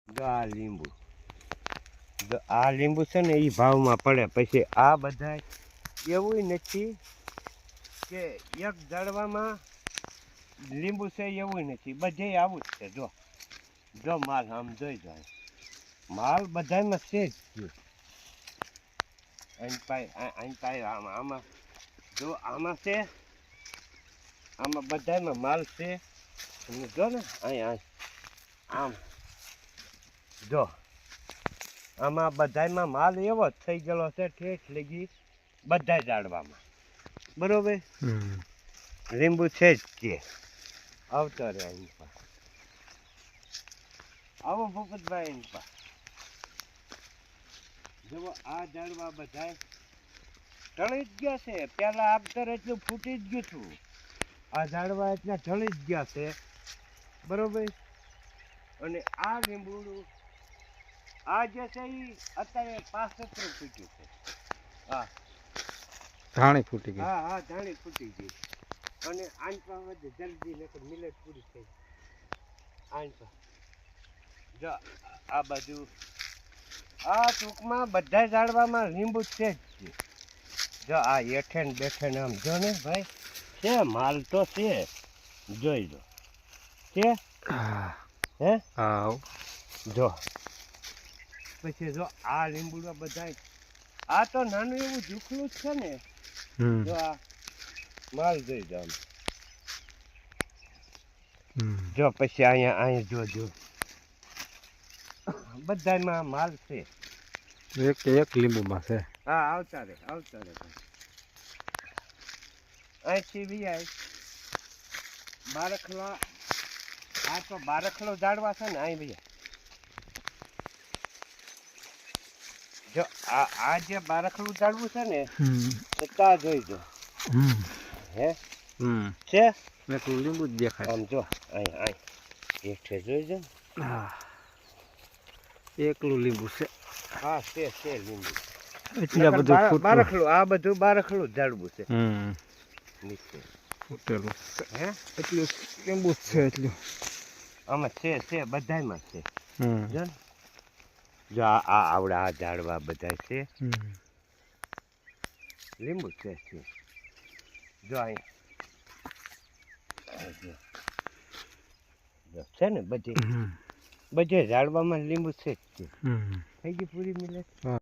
જો આ લીંબુ છે ને એ ભાવમાં પડે. પછી આ બધા એવું નથી કે એક ઝાડવામાં લીંબુ છે એવું નથી, બધે આવું જ છે. જો માલ આમ જોઈ જાય, માલ બધામાં છે જ. આમાં જો આમાં છે, આમાં બધામાં માલ છે. જો ને અહીં આમ જો આમાં બધામાં માલ એવો જ થઈ ગયેલો છે ઠેઠ લગી બધા ઝાડવામાં. બરોબર, લીંબુ છે જ તે. આવતો રે એની પાસે, આવો ભૂપતભાઈ એની પાસે. જુઓ આ ઝાડવા બધા ઢળી જ ગયા છે. પેલા આગતર એટલું ફૂટી જ ગયું હતું, આ ઝાડવા એટલા ઢળી જ ગયા છે. બરોબર, અને આ લીંબુડું આ જે છે એ અત્યારે 65 ફૂટ્યું છે. હા, ધાણી ફૂટી ગઈ. હા ધાણી ફૂટી ગઈ. અને આન પાસે જલ્દી નકર મિલેટ પૂરી થઈ. આન જો આ બાજુ આ ટૂંકમાં બધા ઝાડવામાં લીંબુ છે જ. જો આ હેઠે ને બેઠે ને આમ જો ને ભાઈ છે, માલ તો છે. જોઈ લો છે. હે હા, જો પછી જો આ લીંબુડા બધા આ તો નાનું એવું ઝૂખલું જ છે ને. જો આ માલ જોઈ જાવ. જો પછી અહીંયા જોજો બધામાં માલ છે. એક લીંબુમાં છે. હા આવતા રે અહીંથી બી આય બારખલા. આ તો બારખલો ઝાડવા છે ને. અહીં બી જો આ જે બારખલું ઝાડવું છે ને, તો તા જોઈ જો. હે છે લીંબુ જ દેખાય. આમ જો અહીં હેઠે જોઈ જો. હા, એકલું લીંબુ છે. હા છે લીંબુ. એટલે બધું બારખલું, આ બધું બારખલું ઝાડવું છે. નીચે ફૂટેલું. હે એટલું લીંબુ છે. એટલું આમાં છે બધામાં છે. જો ને જો આ આવડા આ ઝાડવા બધા છે, લીંબુ છે. જો અહીંયા છે ને બધે ઝાડવામાં લીંબુ છે જ. થઈ ગઈ પૂરી મિલે.